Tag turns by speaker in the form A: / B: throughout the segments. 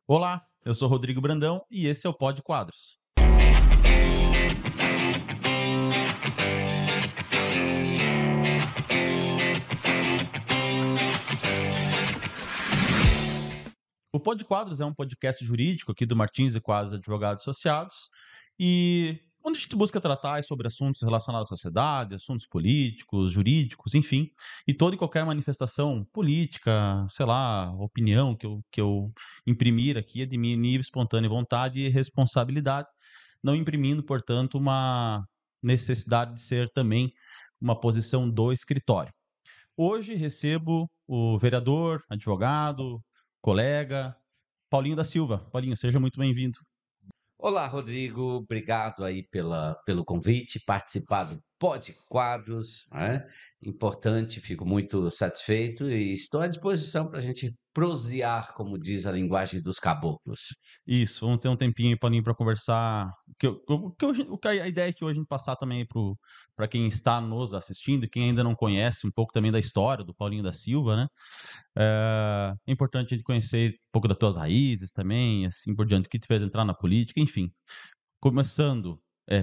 A: Olá, eu sou Rodrigo Brandão e esse é o Pod Quadros. O Pod Quadros é um podcast jurídico aqui do Martins e Quadros Advogados Associados e onde a gente busca tratar sobre assuntos relacionados à sociedade, assuntos políticos, jurídicos, enfim, e toda e qualquer manifestação política, sei lá, opinião que eu imprimir aqui é de minha livre, espontânea vontade e responsabilidade, não imprimindo, portanto, uma necessidade de ser também uma posição do escritório. Hoje recebo o vereador, advogado, colega, Paulinho da Silva. Paulinho, seja muito bem-vindo.
B: Olá, Rodrigo. Obrigado aí pelo convite, participar do Pod Quadros, né? Importante, fico muito satisfeito e estou à disposição para a gente prosear, como diz a linguagem dos caboclos.
A: Isso, vamos ter um tempinho aí, Paulinho, para conversar. A ideia é que hoje a gente passar também para quem está nos assistindo, quem ainda não conhece um pouco também da história do Paulinho da Silva, né? É importante a gente conhecer um pouco das tuas raízes também, assim por diante, o que te fez entrar na política, enfim. Começando,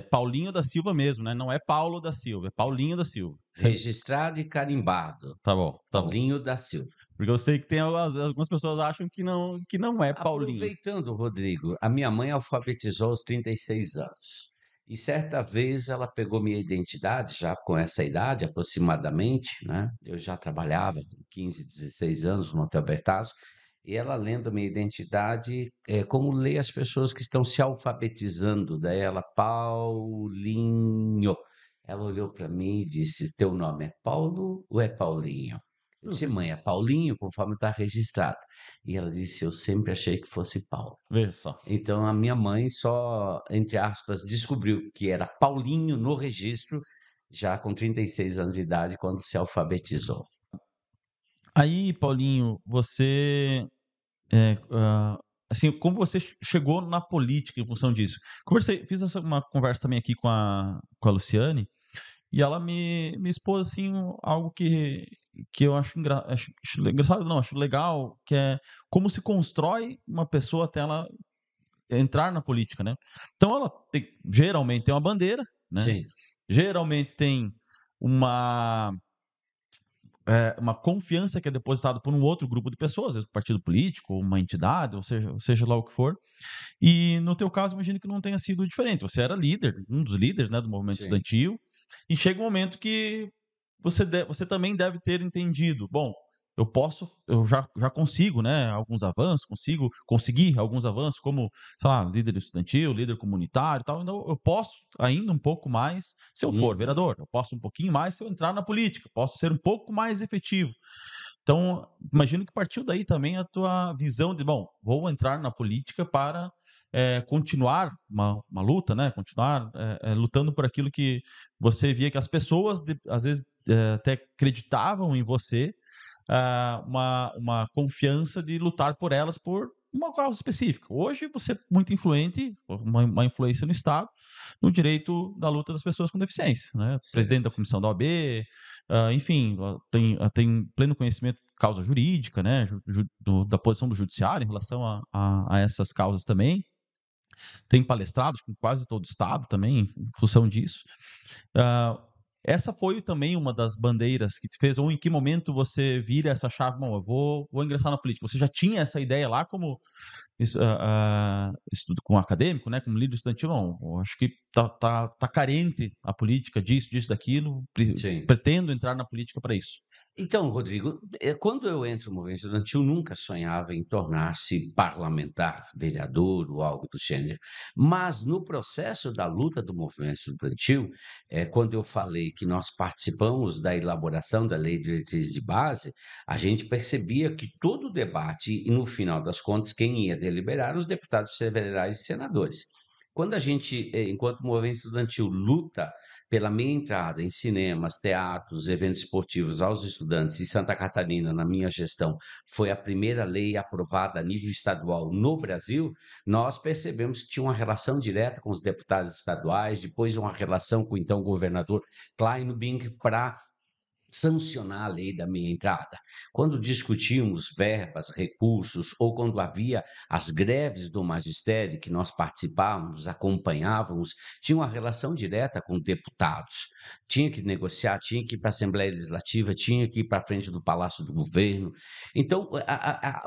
A: Paulinho da Silva mesmo, né? Não é Paulo da Silva, é Paulinho da Silva.
B: Registrado e carimbado,
A: Tá bom, tá bom.
B: Paulinho da Silva.
A: Porque eu sei que tem algumas pessoas acham que não é Paulinho.
B: Aproveitando, Rodrigo, a minha mãe alfabetizou aos 36 anos. E certa vez ela pegou minha identidade, já com essa idade aproximadamente, né? Eu já trabalhava com 15, 16 anos no Hotel Bertazzo, e ela lendo minha identidade, como lê as pessoas que estão se alfabetizando, daí ela, Paulinho. Ela olhou para mim e disse: Teu nome é Paulo ou é Paulinho? Eu disse: Mãe, é Paulinho, conforme está registrado. E ela disse: Eu sempre achei que fosse Paulo.
A: Veja só.
B: Então a minha mãe só, entre aspas, descobriu que era Paulinho no registro, já com 36 anos de idade, quando se alfabetizou.
A: Aí, Paulinho, você, assim, como você chegou na política em função disso? Fiz uma conversa também aqui com a Luciane, e ela me expôs, assim, algo que eu acho engraçado, não, acho legal, que é como se constrói uma pessoa até ela entrar na política, né? Então ela geralmente tem uma bandeira, né?
B: Sim,
A: Geralmente tem uma uma confiança que é depositada por um outro grupo de pessoas, às vezes um partido político, uma entidade, ou seja lá o que for. E no teu caso, imagino que não tenha sido diferente. Você era líder, um dos líderes, né, do movimento
B: sim.
A: estudantil, e chega um momento que você também deve ter entendido, bom, eu já consigo, né, alguns avanços, conseguir alguns avanços como, sei lá, líder estudantil, líder comunitário e tal, então eu posso ainda um pouco mais se eu for
B: Uhum.
A: vereador, eu posso um pouquinho mais se eu entrar na política, posso ser um pouco mais efetivo. Então, imagino que partiu daí também a tua visão de, bom, vou entrar na política para continuar uma luta, né? Continuar lutando por aquilo que você via que as pessoas, às vezes, até acreditavam em você, uma confiança de lutar por elas por uma causa específica. Hoje você é muito influente, uma influência no Estado, no direito da luta das pessoas com deficiência, né? Presidente da
B: Certo.
A: comissão da OAB, enfim, tem pleno conhecimento de causa jurídica, né? Da posição do judiciário em relação a essas causas também. Tem palestrados com quase todo o Estado também, em função disso. Ah, essa foi também uma das bandeiras que te fez, ou em que momento você vira essa chave, bom, eu vou ingressar na política? Você já tinha essa ideia lá como estudo com acadêmico, né, como líder estudantil? Não, eu acho que tá carente a política disso, daquilo,
B: Sim.
A: pretendo entrar na política para isso.
B: Então, Rodrigo, quando eu entro no movimento estudantil, nunca sonhava em tornar-se parlamentar, vereador ou algo do gênero. Mas no processo da luta do movimento estudantil, quando eu falei que nós participamos da elaboração da Lei de Diretriz de Base, a gente percebia que todo o debate, e no final das contas, quem ia deliberar, os deputados federais e senadores. Quando a gente, enquanto movimento estudantil, luta pela minha entrada em cinemas, teatros, eventos esportivos aos estudantes, e Santa Catarina, na minha gestão, foi a primeira lei aprovada a nível estadual no Brasil, nós percebemos que tinha uma relação direta com os deputados estaduais, depois uma relação com o então governador Kleinbing para sancionar a lei da meia entrada. Quando discutíamos verbas, recursos, ou quando havia as greves do magistério, que nós participávamos, acompanhávamos, tinha uma relação direta com deputados. Tinha que negociar, tinha que ir para a Assembleia Legislativa, tinha que ir para a frente do Palácio do Governo. Então,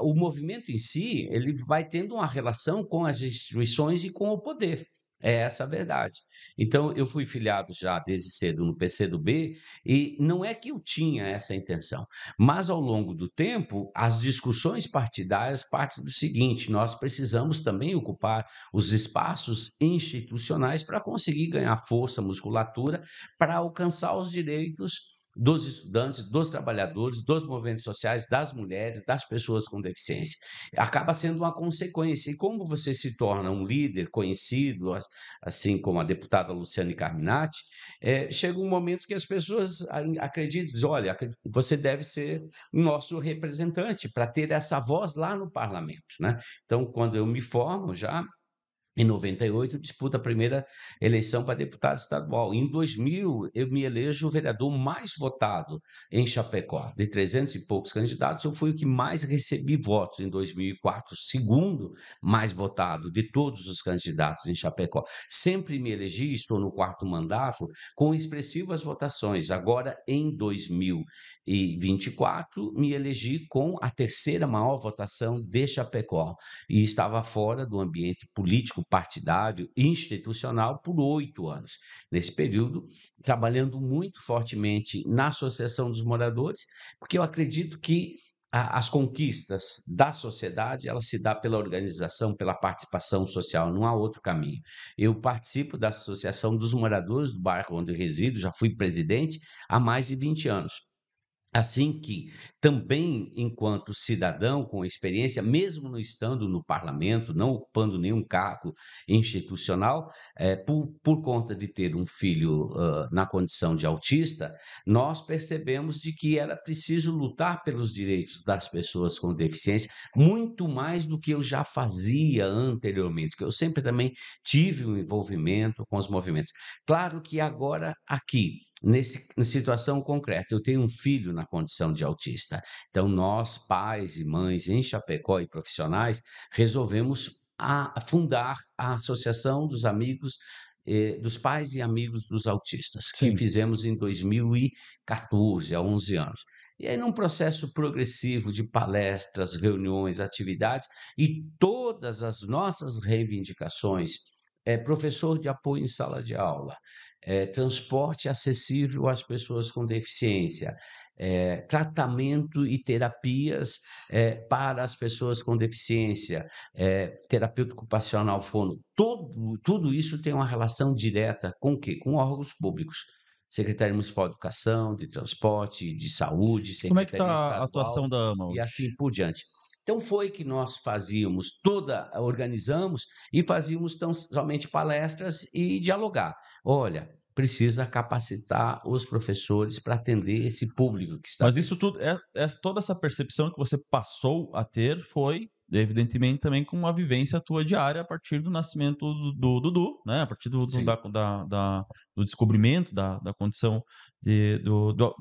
B: o movimento em si, ele vai tendo uma relação com as instituições e com o poder. É essa a verdade. Então, eu fui filiado já desde cedo no PCdoB, e não é que eu tinha essa intenção, mas ao longo do tempo, as discussões partidárias partem do seguinte: nós precisamos também ocupar os espaços institucionais para conseguir ganhar força, musculatura, para alcançar os direitos dos estudantes, dos trabalhadores, dos movimentos sociais, das mulheres, das pessoas com deficiência. Acaba sendo uma consequência. E como você se torna um líder conhecido, assim como a deputada Luciane Carminati, chega um momento que as pessoas acreditam, dizem, olha, você deve ser nosso representante para ter essa voz lá no parlamento, né? Então, quando eu me formo já, em 98, disputa a primeira eleição para deputado estadual. Em 2000, eu me elejo o vereador mais votado em Chapecó. De 300 e poucos candidatos, eu fui o que mais recebi votos em 2004, segundo mais votado de todos os candidatos em Chapecó. Sempre me elegi, estou no quarto mandato, com expressivas votações. Agora, em 2024, me elegi com a terceira maior votação de Chapecó e estava fora do ambiente político, partidário, institucional por 8 anos. Nesse período, trabalhando muito fortemente na Associação dos Moradores, porque eu acredito que as conquistas da sociedade, ela se dá pela organização, pela participação social, não há outro caminho. Eu participo da Associação dos Moradores do bairro onde eu resido, já fui presidente há mais de 20 anos. Assim que, também enquanto cidadão com experiência, mesmo não estando no parlamento, não ocupando nenhum cargo institucional, por conta de ter um filho na condição de autista, nós percebemos de que era preciso lutar pelos direitos das pessoas com deficiência, muito mais do que eu já fazia anteriormente, que eu sempre também tive um envolvimento com os movimentos. Claro que agora, aqui, na situação concreta, eu tenho um filho na condição de autista. Então, nós, pais e mães em Chapecó e profissionais, resolvemos fundar a Associação dos Amigos, dos Pais e Amigos dos Autistas, que
A: Sim.
B: fizemos em 2014, há 11 anos. E aí, num processo progressivo de palestras, reuniões, atividades, e todas as nossas reivindicações, professor de apoio em sala de aula, transporte acessível às pessoas com deficiência, tratamento e terapias para as pessoas com deficiência, terapeuta ocupacional fono, tudo isso tem uma relação direta com o quê? Com órgãos públicos. Secretaria Municipal de Educação, de Transporte, de Saúde,
A: E como é que está
B: Secretaria
A: a atuação
B: Estadual
A: da AMA
B: e
A: hoje?
B: assim por diante. Então foi que nós fazíamos organizamos e fazíamos tão somente palestras e dialogar. Olha, precisa capacitar os professores para atender esse público que está
A: Mas
B: vindo.
A: isso tudo, toda essa percepção que você passou a ter foi, evidentemente, também com uma vivência tua diária a partir do nascimento do Dudu, né? A partir
B: Sim,
A: do descobrimento da condição de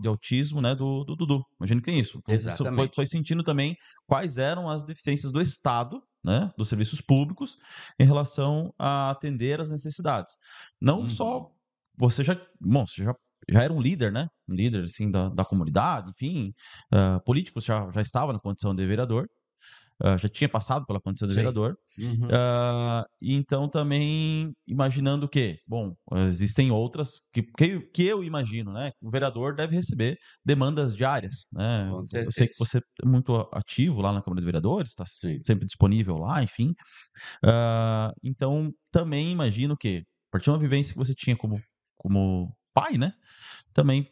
A: autismo, né? Do Dudu. Imagino que tem isso. Então, você foi
B: exatamente.
A: sentindo também quais eram as deficiências do Estado, né? Dos serviços públicos, em relação a atender as necessidades. Não só
B: Uhum.
A: bom, você já era um líder, né? Um líder assim da comunidade, enfim, político, já estava na condição de vereador, já tinha passado pela condição de
B: Sim.
A: vereador.
B: Uhum.
A: E então também imaginando que, bom, existem outras que eu imagino, né? O vereador deve receber demandas diárias, né?
B: Com
A: Eu sei que
B: certeza.
A: você é muito ativo lá na Câmara de Vereadores, está
B: Sim.
A: sempre disponível lá, enfim. Então também imagino que, a partir de uma vivência que você tinha como pai, né? Também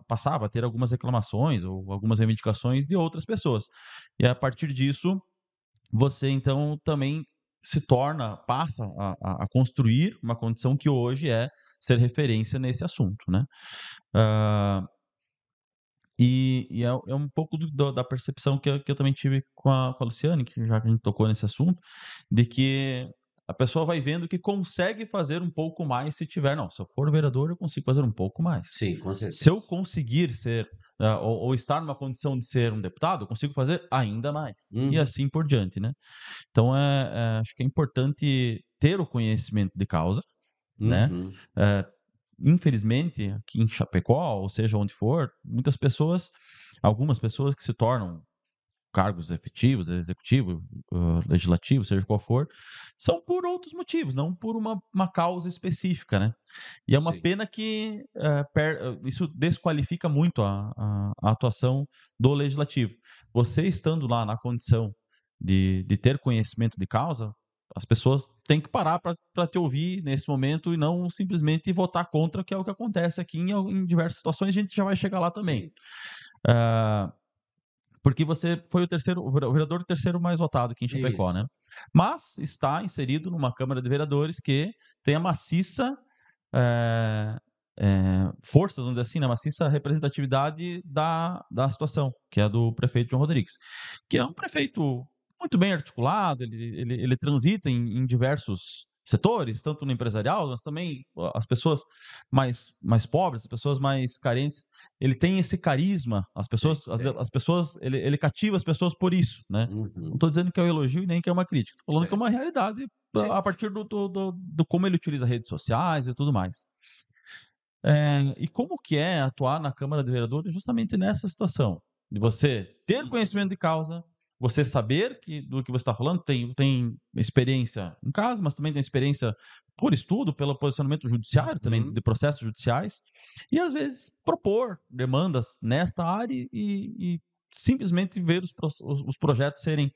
A: passava a ter algumas reclamações ou algumas reivindicações de outras pessoas. E a partir disso, você então também passa a construir uma condição que hoje é ser referência nesse assunto, né? Ah, é um pouco da percepção que eu também tive com a Luciane, que já que a gente tocou nesse assunto, de que a pessoa vai vendo que consegue fazer um pouco mais se tiver. Não, se eu for vereador, eu consigo fazer um pouco mais.
B: Sim, com
A: Se eu
B: certeza.
A: conseguir ser, ou estar numa condição de ser um deputado, eu consigo fazer ainda mais. E
B: Uhum,
A: assim por diante, né? Então, acho que é importante ter o conhecimento de causa, né?
B: uhum.
A: Eh, Infelizmente, aqui em Chapecó, ou seja, onde for, algumas pessoas que se tornam cargos efetivos, executivo, legislativo, seja qual for, são por outros motivos, não por uma causa específica, né? E é uma
B: Sim.
A: pena que isso desqualifica muito a atuação do legislativo. Você estando lá na condição de ter conhecimento de causa, as pessoas têm que parar para te ouvir nesse momento e não simplesmente votar contra, que é o que acontece aqui em diversas situações, a gente já vai chegar lá também.
B: Sim.
A: Ah, porque você foi o vereador terceiro mais votado aqui em Chapecó,
B: Isso.
A: né? Mas está inserido numa Câmara de Vereadores que tem a maciça eh, forças, vamos dizer assim, né? Maciça representatividade da situação, que é a do prefeito João Rodrigues, que é um prefeito muito bem articulado, ele transita em diversos setores, tanto no empresarial, mas também as pessoas mais pobres, as pessoas mais carentes, ele tem esse carisma,
B: Sim, tem.
A: as pessoas, ele cativa as pessoas por isso, né? Não
B: Uhum.
A: estou dizendo que é um elogio nem que é uma crítica, estou falando que é uma
B: Certo.
A: realidade
B: Sim.
A: a partir do como ele utiliza redes sociais e tudo mais. E como que é atuar na Câmara de Vereadores justamente nessa situação, de você ter conhecimento de causa, você saber do que você está falando, tem experiência em casa, mas também tem experiência por estudo, pelo posicionamento judiciário também,
B: Uhum.
A: de processos judiciais, e às vezes propor demandas nesta área e simplesmente ver os projetos serem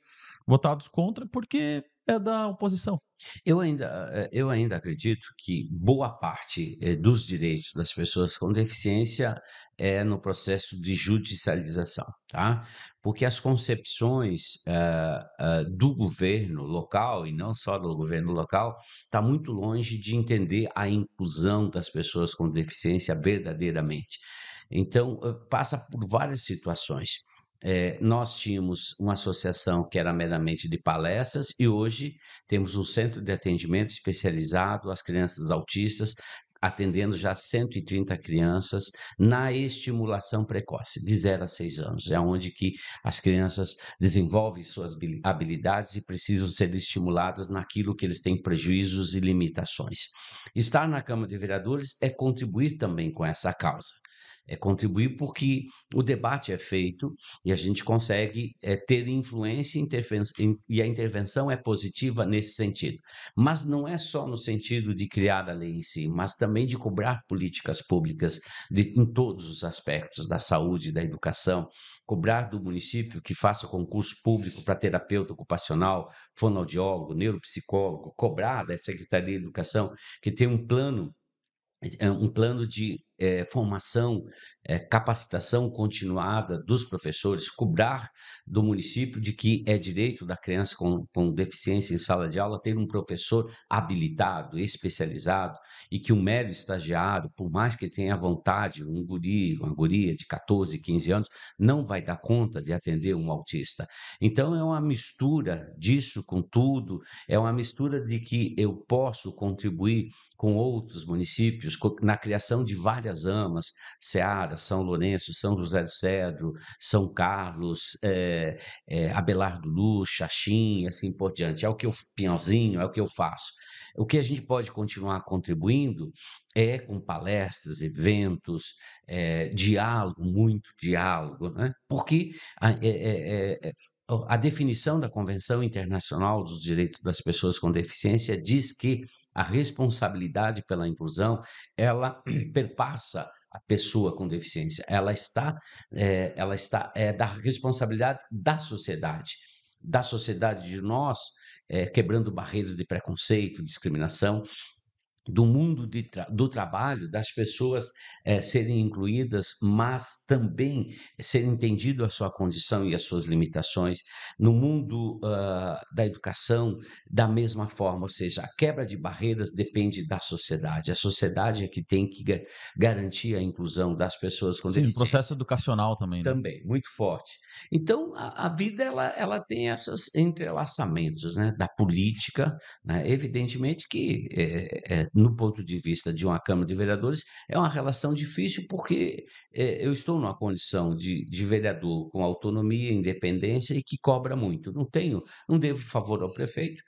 A: votados contra, porque é da oposição.
B: Eu ainda acredito que boa parte, dos direitos das pessoas com deficiência é no processo de judicialização, tá. Porque as concepções, do governo local, e não só do governo local, está muito longe de entender a inclusão das pessoas com deficiência verdadeiramente. Então, passa por várias situações. Nós tínhamos uma associação que era meramente de palestras e hoje temos um centro de atendimento especializado às crianças autistas, atendendo já 130 crianças na estimulação precoce, de 0 a 6 anos. É onde que as crianças desenvolvem suas habilidades e precisam ser estimuladas naquilo que eles têm prejuízos e limitações. Estar na Câmara de Vereadores é contribuir também com essa causa. É contribuir porque o debate é feito e a gente consegue ter influência e a intervenção é positiva nesse sentido. Mas não é só no sentido de criar a lei em si, mas também de cobrar políticas públicas em todos os aspectos da saúde, da educação, cobrar do município que faça concurso público para terapeuta ocupacional, fonoaudiólogo, neuropsicólogo, cobrar da Secretaria de Educação que tem um plano de formação, capacitação continuada dos professores, cobrar do município de que é direito da criança com deficiência em sala de aula ter um professor habilitado, especializado, e que um mero estagiário, por mais que tenha vontade, um guri, uma guria de 14, 15 anos, não vai dar conta de atender um autista. Então, é uma mistura disso com tudo, é uma mistura de que eu posso contribuir com outros municípios, na criação de várias AMAs, Ceará, São Lourenço, São José do Cedro, São Carlos, Abelardo do Luz, Xaxim, e assim por diante. Pinhalzinho, é o que eu faço. O que a gente pode continuar contribuindo é com palestras, eventos, diálogo, muito diálogo, né? Porque a definição da Convenção Internacional dos Direitos das Pessoas com Deficiência diz que a responsabilidade pela inclusão, ela perpassa a pessoa com deficiência. Ela está da responsabilidade da sociedade de nós, quebrando barreiras de preconceito, discriminação, do mundo do trabalho, das pessoas serem incluídas, mas também ser entendido a sua condição e as suas limitações. No mundo, da educação, da mesma forma, ou seja, a quebra de barreiras depende da sociedade. A sociedade é que tem que garantir a inclusão das pessoas com
A: Sim, processo
B: deficiência.
A: educacional também, né.
B: Também, muito forte. Então, a vida ela tem esses entrelaçamentos, né, da política, né, evidentemente que, no ponto de vista de uma Câmara de Vereadores, é uma relação difícil, porque, eu estou numa condição de vereador com autonomia, independência e que cobra muito. Não devo favor ao prefeito,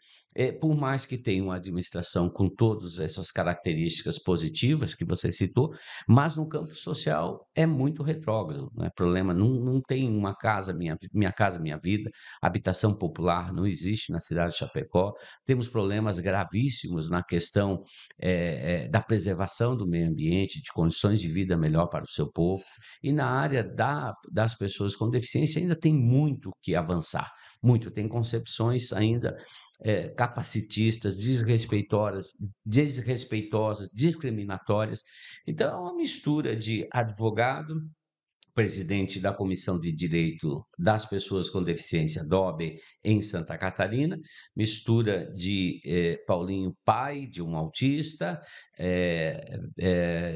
B: por mais que tenha uma administração com todas essas características positivas que você citou, mas no campo social é muito retrógrado, não é problema, não tem uma casa minha casa minha vida, habitação popular não existe na cidade de Chapecó, temos problemas gravíssimos na questão, da preservação do meio ambiente, de condições de vida melhor para o seu povo, e na área das pessoas com deficiência ainda tem muito que avançar, muito, tem concepções ainda, capacitistas, desrespeitosas, discriminatórias, então, é uma mistura de advogado, presidente da Comissão de Direito das Pessoas com Deficiência, DOB, em Santa Catarina, mistura de Paulinho, pai de um autista,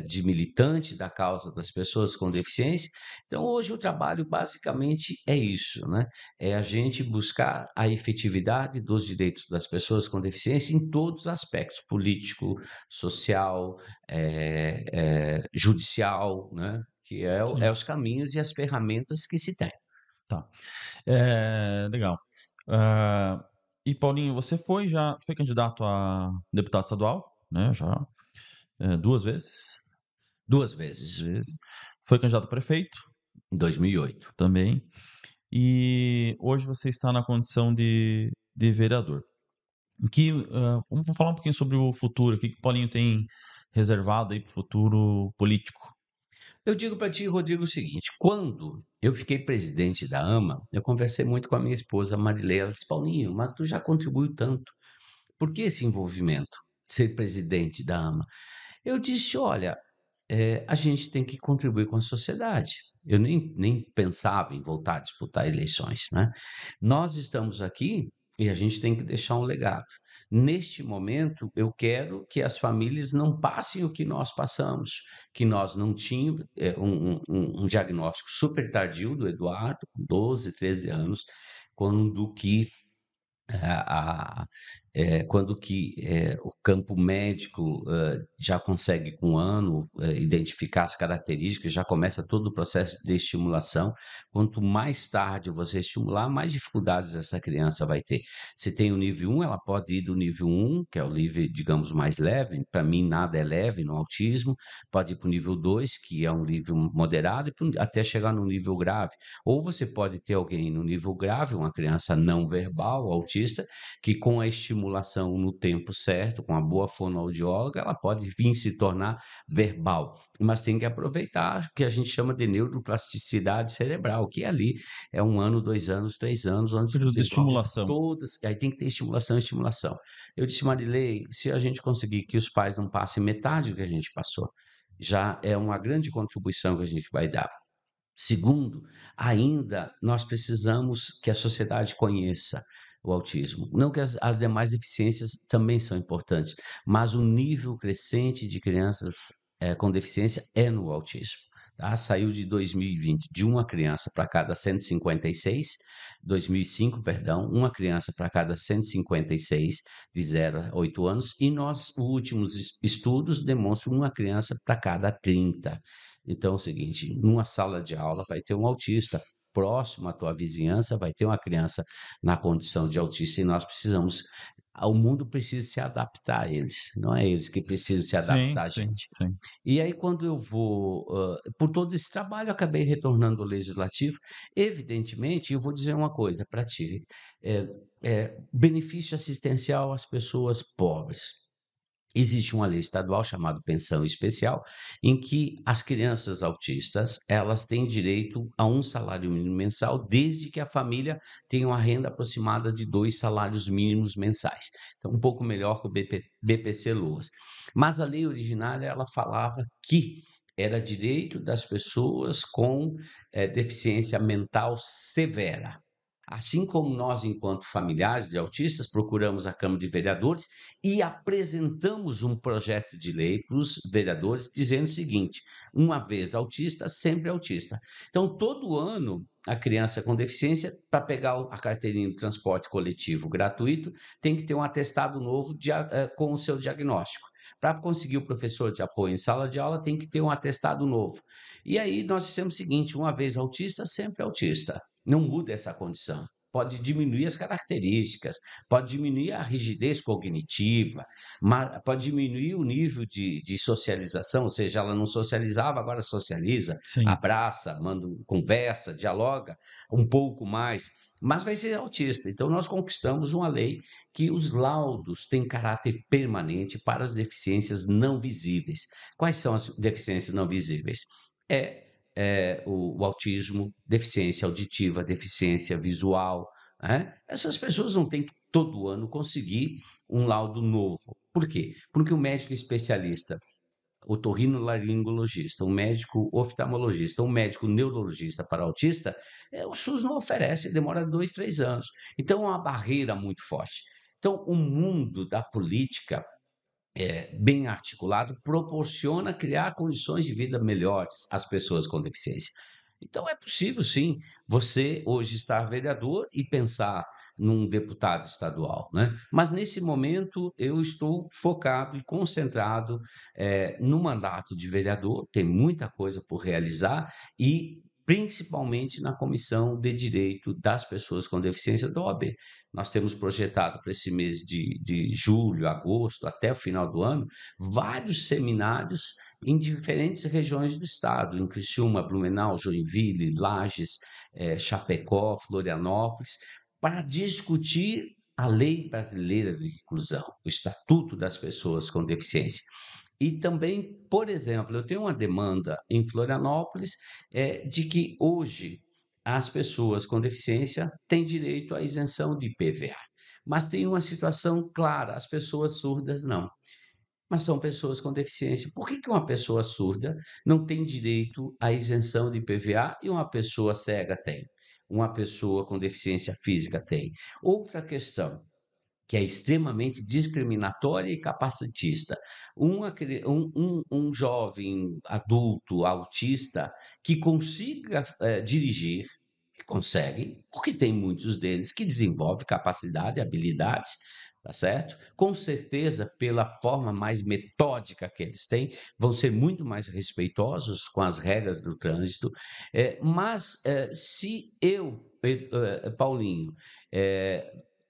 B: de militante da causa das pessoas com deficiência. Então, hoje o trabalho basicamente é isso, né? É a gente buscar a efetividade dos direitos das pessoas com deficiência em todos os aspectos, político, social, judicial, né? Que é
A: Sim,
B: os caminhos e as ferramentas que se tem.
A: tá. Legal. E Paulinho, você foi candidato a deputado estadual, né, já, 2 vezes?
B: 2
A: 2
B: vezes,
A: vezes. Foi candidato a prefeito,
B: em 2008.
A: também. E hoje você está na condição de vereador. Vamos falar um pouquinho sobre o futuro, o que que o Paulinho tem reservado aí para o futuro político?
B: Eu digo para ti, Rodrigo, o seguinte: quando eu fiquei presidente da AMA, eu conversei muito com a minha esposa Marilei, ela disse: "Paulinho, mas tu já contribuiu tanto, por que esse envolvimento, ser presidente da AMA?" Eu disse: "Olha, a gente tem que contribuir com a sociedade." Eu nem pensava em voltar a disputar eleições, né. Nós estamos aqui e a gente tem que deixar um legado. Neste momento, eu quero que as famílias não passem o que nós passamos, que nós não tínhamos, um diagnóstico super tardio do Eduardo, com 12, 13 anos, quando que a quando que, o campo médico, já consegue com 1 ano, identificar as características, já começa todo o processo de estimulação. Quanto mais tarde você estimular, mais dificuldades essa criança vai ter. Se tem o nível 1, ela pode ir do nível 1, que é o nível, digamos, mais leve, para mim nada é leve no autismo, pode ir para o nível 2, que é um nível moderado, e até chegar no nível grave. Ou você pode ter alguém no nível grave, uma criança não verbal, autista, que com a estimulação no tempo certo, com a boa fonoaudióloga, ela pode vir se tornar verbal, mas tem que aproveitar o que a gente chama de neuroplasticidade cerebral, que ali é 1 ano, 2 anos, 3 anos, onde se
A: Período de
B: desenvolve
A: estimulação.
B: todas, aí tem que ter estimulação, estimulação. Eu disse: "Marilei, se a gente conseguir que os pais não passem metade do que a gente passou, já é uma grande contribuição que a gente vai dar." Segundo, ainda nós precisamos que a sociedade conheça o autismo. Não que as demais deficiências também são importantes, mas o nível crescente de crianças, com deficiência é no autismo, tá. Saiu de 2020 de uma criança para cada 156, 2005, perdão, uma criança para cada 156 de 0 a 8 anos, e os últimos estudos demonstram uma criança para cada 30. Então é o seguinte, numa sala de aula vai ter um autista, próximo à tua vizinhança vai ter uma criança na condição de autista, e nós precisamos, o mundo precisa se adaptar a eles, não é eles que precisam se
A: Sim,
B: adaptar a
A: sim,
B: gente.
A: sim.
B: E aí quando eu vou, por todo esse trabalho, eu acabei retornando ao legislativo. Evidentemente, eu vou dizer uma coisa para ti, benefício assistencial às pessoas pobres. Existe uma lei estadual chamada Pensão Especial, em que as crianças autistas, elas têm direito a um salário mínimo mensal, desde que a família tenha uma renda aproximada de 2 salários mínimos mensais. Então, um pouco melhor que o BPC-Loas. Mas a lei originária, ela falava que, era direito das pessoas com deficiência mental severa. Assim como nós, enquanto familiares de autistas, procuramos a Câmara de Vereadores e apresentamos um projeto de lei para os vereadores dizendo o seguinte: uma vez autista, sempre autista. Então, todo ano, a criança com deficiência, para pegar a carteirinha de transporte coletivo gratuito, tem que ter um atestado novo com o seu diagnóstico. Para conseguir o professor de apoio em sala de aula, tem que ter um atestado novo. E aí nós dissemos o seguinte: uma vez autista, sempre autista. Não muda essa condição. Pode diminuir as características, pode diminuir a rigidez cognitiva, pode diminuir o nível de socialização, ou seja, ela não socializava, agora socializa,
A: Sim.
B: abraça, manda, conversa, dialoga um pouco mais, mas vai ser autista. Então, nós conquistamos uma lei que os laudos têm caráter permanente para as deficiências não visíveis. Quais são as deficiências não visíveis? O autismo, deficiência auditiva, deficiência visual, né? Essas pessoas não têm que todo ano conseguir um laudo novo. Por quê? Porque o médico especialista, otorrinolaringologista, um médico oftalmologista, um médico neurologista para autista, o SUS não oferece, demora 2, 3 anos. Então, é uma barreira muito forte. Então, o mundo da política bem articulado proporciona criar condições de vida melhores às pessoas com deficiência. Então, é possível, sim, você hoje estar vereador e pensar num deputado estadual, né? Mas, nesse momento, eu estou focado e concentrado no mandato de vereador, tem muita coisa por realizar e principalmente na Comissão de Direito das Pessoas com Deficiência da OAB. Nós temos projetado para esse mês de julho, agosto, até o final do ano, vários seminários em diferentes regiões do estado, em Criciúma, Blumenau, Joinville, Lages, Chapecó, Florianópolis, para discutir a Lei Brasileira de Inclusão, o Estatuto das Pessoas com Deficiência. E também, por exemplo, eu tenho uma demanda em Florianópolis de que hoje as pessoas com deficiência têm direito à isenção de IPVA. Mas tem uma situação clara: as pessoas surdas não. Mas são pessoas com deficiência. Por que uma pessoa surda não tem direito à isenção de IPVA e uma pessoa cega tem? Uma pessoa com deficiência física tem. Outra questão, que é extremamente discriminatória e capacitista. Um jovem adulto autista que consiga dirigir, consegue, porque tem muitos deles que desenvolvem capacidade, habilidades, tá certo? Com certeza, pela forma mais metódica que eles têm, vão ser muito mais respeitosos com as regras do trânsito. Mas se eu, Paulinho, eh,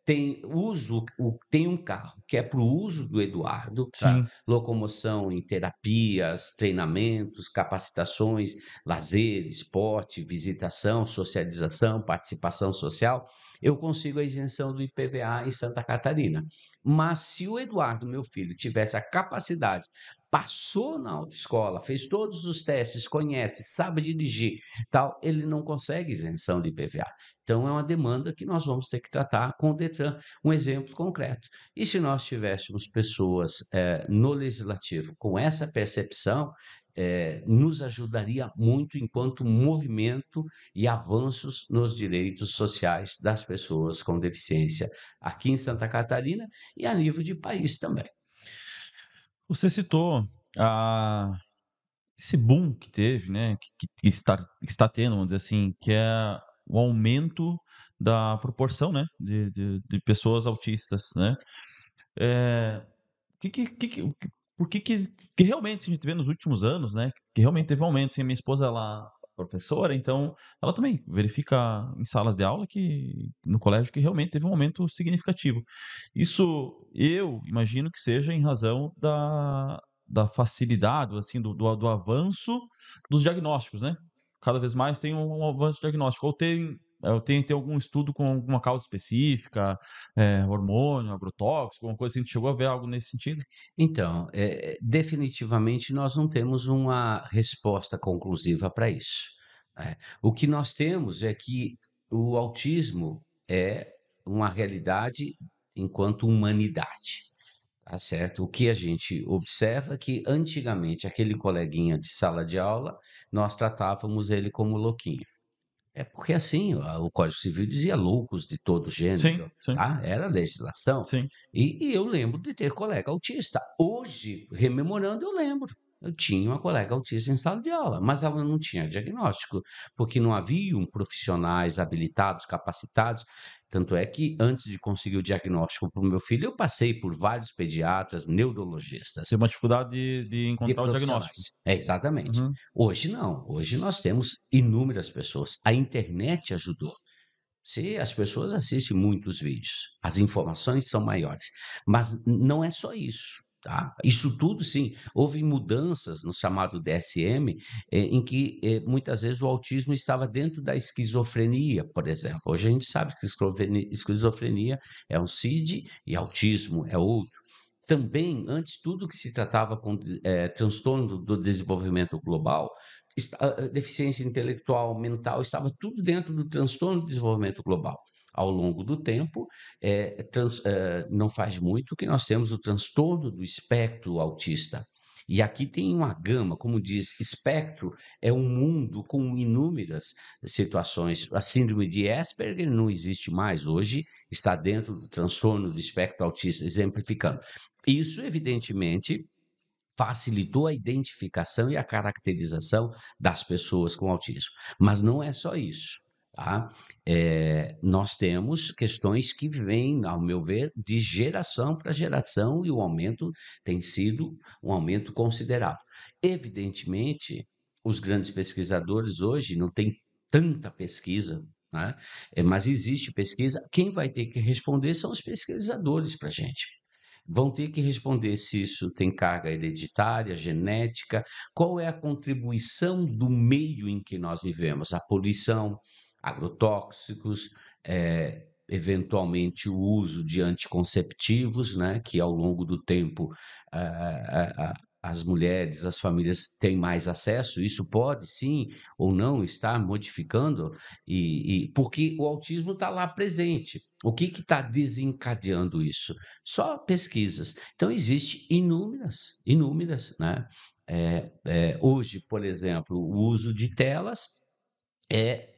B: tem um carro que é para o uso do Eduardo, para
A: Sim.
B: locomoção em terapias, treinamentos, capacitações, lazer, esporte, visitação, socialização, participação social, eu consigo a isenção do IPVA em Santa Catarina. Mas se o Eduardo, meu filho, tivesse a capacidade, passou na autoescola, fez todos os testes, conhece, sabe dirigir, tal, ele não consegue isenção de IPVA. Então, é uma demanda que nós vamos ter que tratar com o Detran, um exemplo concreto. E se nós tivéssemos pessoas no legislativo com essa percepção, nos ajudaria muito enquanto movimento e avanços nos direitos sociais das pessoas com deficiência aqui em Santa Catarina e a nível de país também.
A: Você citou a esse boom que teve, né, que está tendo, vamos dizer assim, que é o aumento da proporção, né, de pessoas autistas, né. O que por que realmente assim, a gente vê nos últimos anos, né, que realmente teve um aumento, assim, a minha esposa ela é professora, então ela também verifica em salas de aula que no colégio que realmente teve um aumento significativo. Isso eu imagino que seja em razão da facilidade, assim, do avanço dos diagnósticos, né. Cada vez mais tem um avanço diagnóstico, tem algum estudo com alguma causa específica, hormônio, agrotóxico, alguma coisa assim, tu chegou a ver algo nesse sentido?
B: Então, definitivamente nós não temos uma resposta conclusiva para isso, né. O que nós temos é que o autismo é uma realidade enquanto humanidade. Tá certo? O que a gente observa é que antigamente aquele coleguinha de sala de aula, nós tratávamos ele como louquinho. É porque assim, o Código Civil dizia loucos de todo
A: Sim,
B: gênero,
A: sim,
B: tá? Era a legislação.
A: sim.
B: E eu lembro de ter colega autista. Hoje, rememorando, eu lembro. Eu tinha uma colega autista em sala de aula, mas ela não tinha diagnóstico, porque não haviam profissionais habilitados, capacitados. Tanto é que, antes de conseguir o diagnóstico para o meu filho, eu passei por vários pediatras, neurologistas.
A: Tem uma dificuldade de
B: De
A: encontrar o diagnóstico.
B: profissionais. É, exatamente.
A: Uhum.
B: Hoje não, hoje nós temos inúmeras pessoas. A internet ajudou. Se as pessoas assistem muitos vídeos, as informações são maiores, mas não é só isso, tá? Isso tudo sim, houve mudanças no chamado DSM, em que, muitas vezes o autismo estava dentro da esquizofrenia, por exemplo. Hoje a gente sabe que esquizofrenia é um CID e autismo é outro. Também, antes, tudo que se tratava com transtorno do desenvolvimento global, deficiência intelectual, mental, estava tudo dentro do transtorno do desenvolvimento global. Ao longo do tempo, não faz muito que nós temos o transtorno do espectro autista. E aqui tem uma gama, como diz, espectro é um mundo com inúmeras situações. A síndrome de Asperger não existe mais hoje, está dentro do transtorno do espectro autista, exemplificando. Isso, evidentemente, facilitou a identificação e a caracterização das pessoas com autismo. Mas não é só isso, tá? Nós temos questões que vêm, ao meu ver, de geração para geração e o aumento tem sido um aumento considerável. Evidentemente, os grandes pesquisadores hoje não têm tanta pesquisa, né? Mas existe pesquisa. Quem vai ter que responder são os pesquisadores para a gente. Vão ter que responder se isso tem carga hereditária, genética, qual é a contribuição do meio em que nós vivemos, a poluição, agrotóxicos, eventualmente o uso de anticonceptivos, né, que ao longo do tempo as mulheres, as famílias têm mais acesso, isso pode sim ou não estar modificando, porque o autismo está lá presente. O que está desencadeando isso? Só pesquisas. Então, existe inúmeras, inúmeras, né? Hoje, por exemplo, o uso de telas é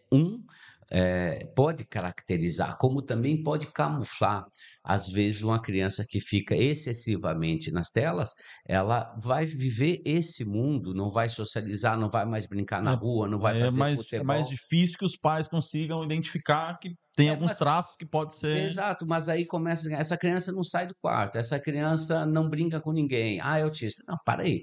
B: pode caracterizar, como também pode camuflar. Às vezes, uma criança que fica excessivamente nas telas, ela vai viver esse mundo, não vai socializar, não vai mais brincar na
A: É,
B: rua, não vai
A: aí
B: fazer
A: é mais
B: futebol.
A: difícil que os pais consigam identificar que tem alguns
B: Mas
A: traços que pode ser.
B: exato, mas aí começa, essa criança não sai do quarto, essa criança não brinca com ninguém. Ah, é autista. Não, para aí.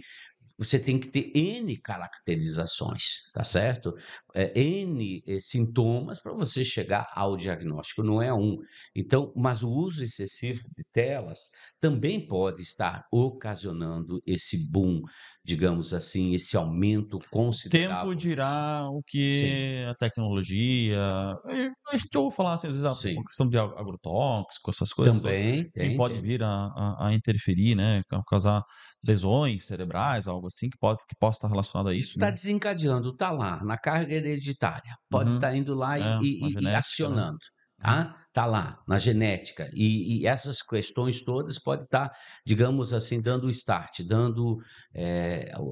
B: Você tem que ter N caracterizações, tá certo? N sintomas para você chegar ao diagnóstico, não é um. Então, mas o uso excessivo de telas também pode estar ocasionando esse boom, digamos assim, esse aumento
A: O tempo
B: considerável.
A: dirá o
B: Sim,
A: que a tecnologia. A gente ouve falar, assim, às vezes, a
B: sim.
A: questão de agrotóxico, essas coisas todas,
B: Também
A: também
B: tem,
A: pode
B: tem.
A: vir a interferir, né? Causar lesões cerebrais, algo assim, que possa estar relacionado a
B: Isso
A: isso,
B: está
A: né?
B: desencadeando, está lá, na carga hereditária. Pode
A: Uhum.
B: estar indo lá e,
A: É, uma
B: e- e
A: genética, né?
B: acionando,
A: Uhum.
B: tá? Está lá, na genética. E essas questões todas podem estar, digamos assim, dando o start,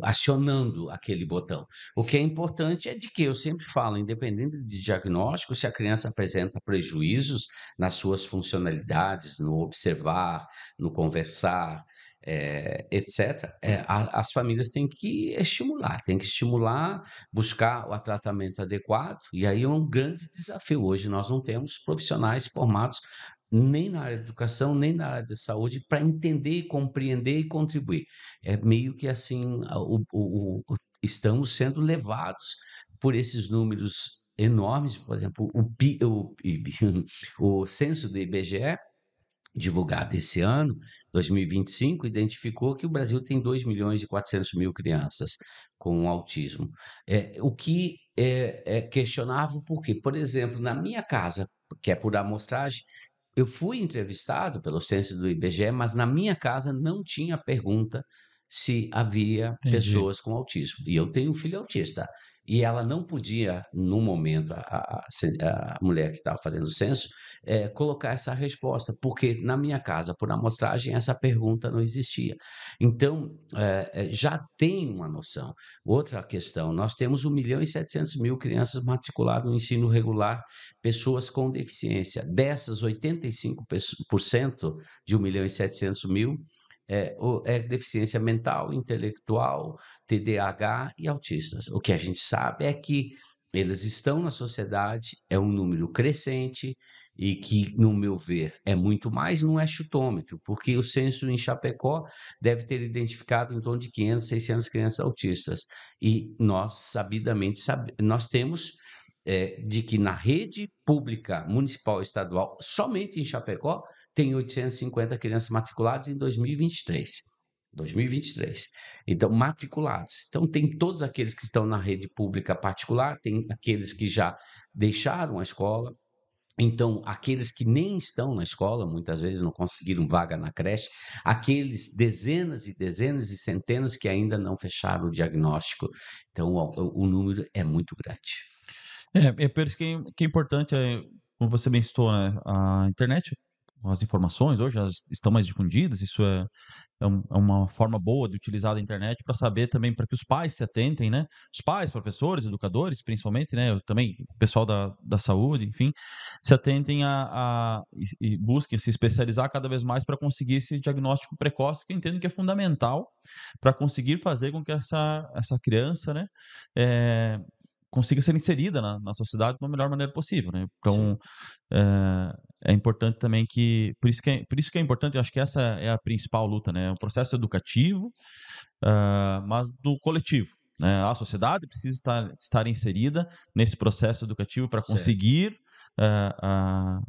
B: acionando aquele botão. O que é importante é de que eu sempre falo, independente de diagnóstico, se a criança apresenta prejuízos nas suas funcionalidades, no observar, no conversar, etc., as famílias têm que estimular, buscar o tratamento adequado, e aí é um grande desafio. Hoje nós não temos profissionais formados nem na área de educação, nem na área de saúde, para entender, compreender e contribuir. É meio que assim, estamos sendo levados por esses números enormes, por exemplo, PIB, o censo do IBGE divulgado esse ano, 2025, identificou que o Brasil tem 2.400.000 crianças com autismo. O que é questionável, porque, por exemplo, na minha casa, que é por amostragem, eu fui entrevistado pelo censo do IBGE, mas na minha casa não tinha pergunta se havia
A: Entendi.
B: pessoas com autismo. E eu tenho um filho autista. e ela não podia, no momento, a mulher que estava fazendo o censo, colocar essa resposta, porque na minha casa, por amostragem, essa pergunta não existia. Então, já tem uma noção. Outra questão, nós temos 1.700.000 crianças matriculadas no ensino regular, pessoas com deficiência. Dessas, 85% de 1.700.000 é deficiência mental, intelectual, TDAH e autistas. O que a gente sabe é que eles estão na sociedade, é um número crescente e que, no meu ver, é muito mais, não é chutômetro, porque o censo em Chapecó deve ter identificado em torno de 500, 600 crianças autistas. E nós, sabidamente, nós temos de que na rede pública municipal e estadual, somente em Chapecó, tem 850 crianças matriculadas em 2023. 2023. Então, matriculados. Então, tem todos aqueles que estão na rede pública particular, tem aqueles que já deixaram a escola. Então, aqueles que nem estão na escola, muitas vezes não conseguiram vaga na creche, aqueles dezenas e dezenas e centenas que ainda não fecharam o diagnóstico. Então, o número é muito grande.
A: É por isso que é importante, como você bem citou, né, a internet, as informações hoje elas estão mais difundidas, isso é uma forma boa de utilizar a internet para saber também, para que os pais se atentem, né? Os pais, professores, educadores, principalmente, né? Também o pessoal da saúde, enfim, se atentem e busquem se especializar cada vez mais para conseguir esse diagnóstico precoce, que eu entendo que é fundamental para conseguir fazer com que essa criança, né? eh, consiga ser inserida na sociedade da melhor maneira possível, né? Então,
B: Sim,
A: é importante também por isso que é importante, eu acho que essa é a principal luta, né? É um processo educativo, mas do coletivo, né? A sociedade precisa estar inserida nesse processo educativo para
B: certo.
A: conseguir ah, ah,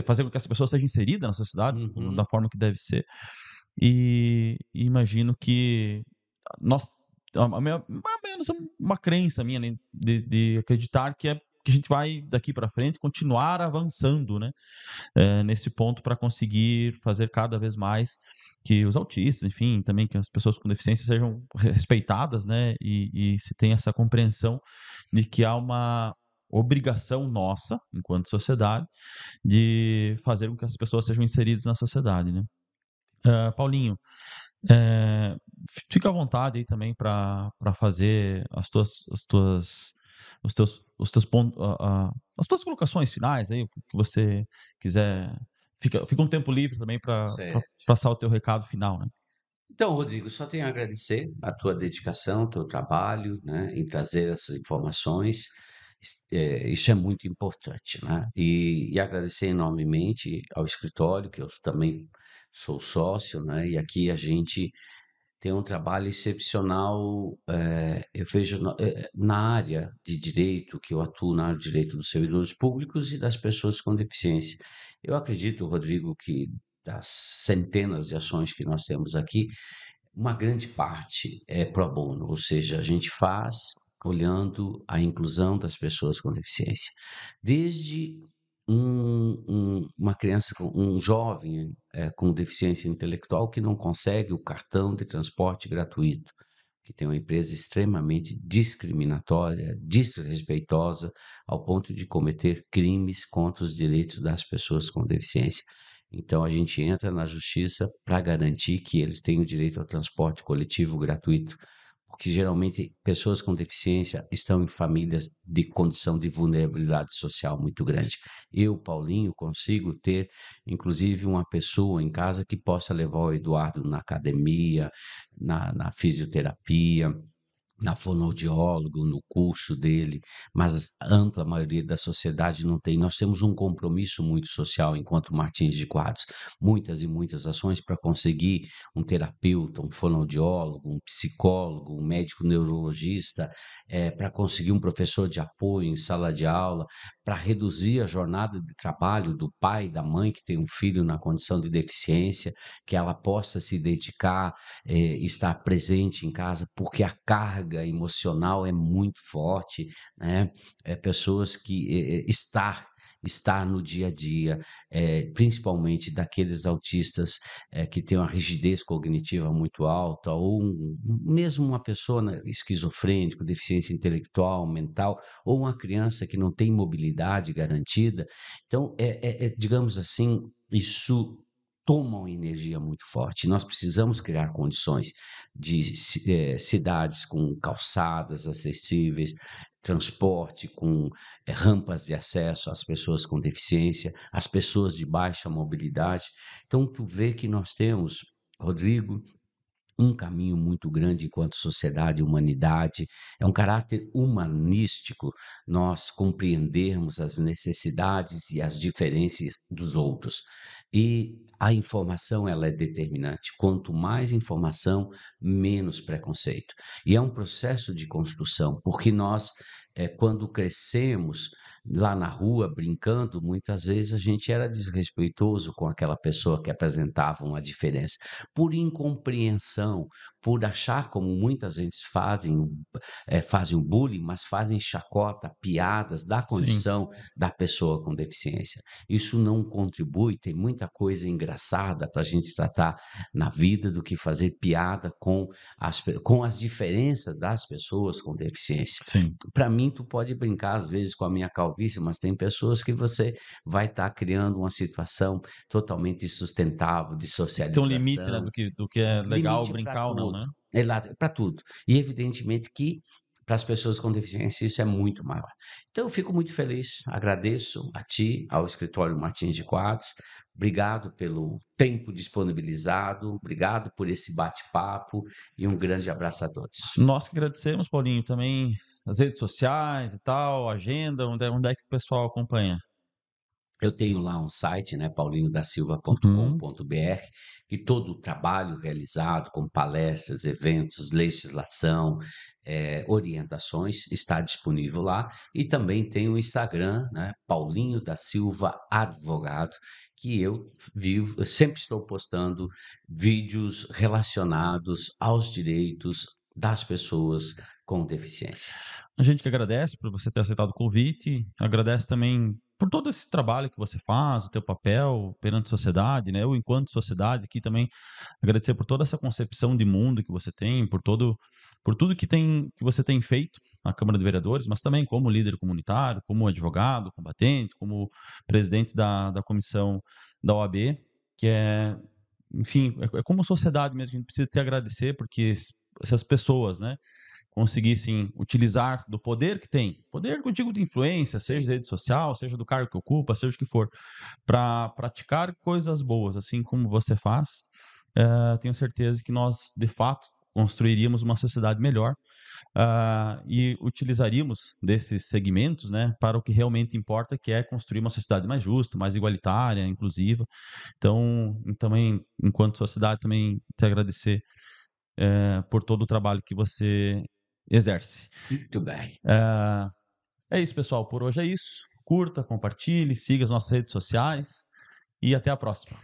A: fazer com que essa pessoa seja inserida na sociedade da
B: Uhum.
A: forma que deve ser. E imagino que nós mais ou menos uma crença minha, né, de acreditar que a gente vai daqui para frente continuar avançando, né, nesse ponto para conseguir fazer cada vez mais que os autistas, enfim, também que as pessoas com deficiência sejam respeitadas, né, e se tenha essa compreensão de que há uma obrigação nossa, enquanto sociedade, de fazer com que as pessoas sejam inseridas na sociedade, né. Paulinho, eh, fica à vontade aí também para fazer os teus pontos, as tuas colocações finais aí, o que você quiser. Fica um tempo livre também para
B: Certo.
A: passar o teu recado final, né?
B: Então, Rodrigo, só tenho a agradecer a tua dedicação, o teu trabalho, né, em trazer essas informações. Isso é muito importante, né? E agradecer enormemente ao escritório, que eu também sou sócio, né? E aqui a gente tem um trabalho excepcional, eu vejo na área de direito, que eu atuo na área de direito dos servidores públicos e das pessoas com deficiência. Eu acredito, Rodrigo, que das centenas de ações que nós temos aqui, uma grande parte é pro bono, ou seja, a gente faz olhando a inclusão das pessoas com deficiência. Desde uma criança, um jovem com deficiência intelectual que não consegue o cartão de transporte gratuito, que tem uma empresa extremamente discriminatória, desrespeitosa, ao ponto de cometer crimes contra os direitos das pessoas com deficiência. Então, a gente entra na justiça para garantir que eles tenham direito ao transporte coletivo gratuito, porque geralmente pessoas com deficiência estão em famílias de condição de vulnerabilidade social muito grande. Eu, Paulinho, consigo ter, inclusive, uma pessoa em casa que possa levar o Eduardo na academia, na fisioterapia, na fonoaudiólogo, no curso dele, mas a ampla maioria da sociedade não tem. Nós temos um compromisso muito social enquanto Martins de Quadros, muitas e muitas ações para conseguir um terapeuta, um fonoaudiólogo, um psicólogo, um médico neurologista, para conseguir um professor de apoio em sala de aula, para reduzir a jornada de trabalho do pai, da mãe que tem um filho na condição de deficiência, que ela possa se dedicar estar presente em casa, porque a carga emocional é muito forte, né? Pessoas que estar estar no dia a dia, principalmente daqueles autistas, que têm uma rigidez cognitiva muito alta ou mesmo uma pessoa, né, esquizofrênico, deficiência intelectual, mental, ou uma criança que não tem mobilidade garantida. Então, digamos assim, isso toma uma energia muito forte. Nós precisamos criar condições de cidades com calçadas acessíveis, transporte com rampas de acesso às pessoas com deficiência, às pessoas de baixa mobilidade. Então, tu vê que nós temos, Rodrigo, um caminho muito grande enquanto sociedade e humanidade. É um caráter humanístico nós compreendermos as necessidades e as diferenças dos outros. E a informação, ela é determinante. Quanto mais informação, menos preconceito. E é um processo de construção, porque nós, quando crescemos lá na rua brincando, muitas vezes a gente era desrespeitoso com aquela pessoa que apresentava uma diferença por incompreensão, por achar como muitas gente fazem o bullying, mas fazem chacota, piadas da
A: Sim.
B: condição da pessoa com deficiência. Isso não contribui, tem muita coisa engraçada para a gente tratar na vida do que fazer piada com as diferenças das pessoas com deficiência.
A: Sim.
B: Para mim, tu pode brincar às vezes com a minha calvície, mas tem pessoas que você vai estar criando uma situação totalmente insustentável de
A: Tem um limite, né,
B: socialização,
A: do que é legal
B: limite para
A: brincar ou não,
B: tudo.
A: né?
B: Para tudo. E evidentemente que para as pessoas com deficiência isso é muito maior. Então eu fico muito feliz, agradeço a ti, ao escritório Martins de Quadros, obrigado pelo tempo disponibilizado, obrigado por esse bate-papo e um grande abraço a todos.
A: Nós que agradecemos, Paulinho, também as redes sociais e tal, agenda, onde é que o pessoal acompanha?
B: Eu tenho lá um site, né,
A: Uhum.
B: paulinhodasilva.com.br, e todo o trabalho realizado com palestras, eventos, legislação, orientações, está disponível lá. E também tem o Instagram, né, Paulinho da Silva Advogado, que eu sempre estou postando vídeos relacionados aos direitos das pessoas com deficiência.
A: A gente que agradece por você ter aceitado o convite, agradece também por todo esse trabalho que você faz, o teu papel perante a sociedade, né? Eu, enquanto sociedade, aqui também agradecer por toda essa concepção de mundo que você tem, por tudo que você tem feito na Câmara de Vereadores, mas também como líder comunitário, como advogado, combatente, como presidente da comissão da OAB, que é, enfim, é como sociedade mesmo, que a gente precisa te agradecer, porque essas pessoas, né, conseguissem utilizar do poder que tem, poder que eu digo de influência, seja
B: Sim.
A: de rede social, seja do cargo que ocupa, seja o que for, para praticar coisas boas, assim como você faz, tenho certeza que nós, de fato, construiríamos uma sociedade melhor, e utilizaríamos desses segmentos, né, para o que realmente importa, que é construir uma sociedade mais justa, mais igualitária, inclusiva. Então, também, enquanto sociedade, também te agradecer por todo o trabalho que você exerce.
B: Muito bem.
A: É isso, pessoal. Por hoje é isso. Curta, compartilhe, siga as nossas redes sociais e até a próxima.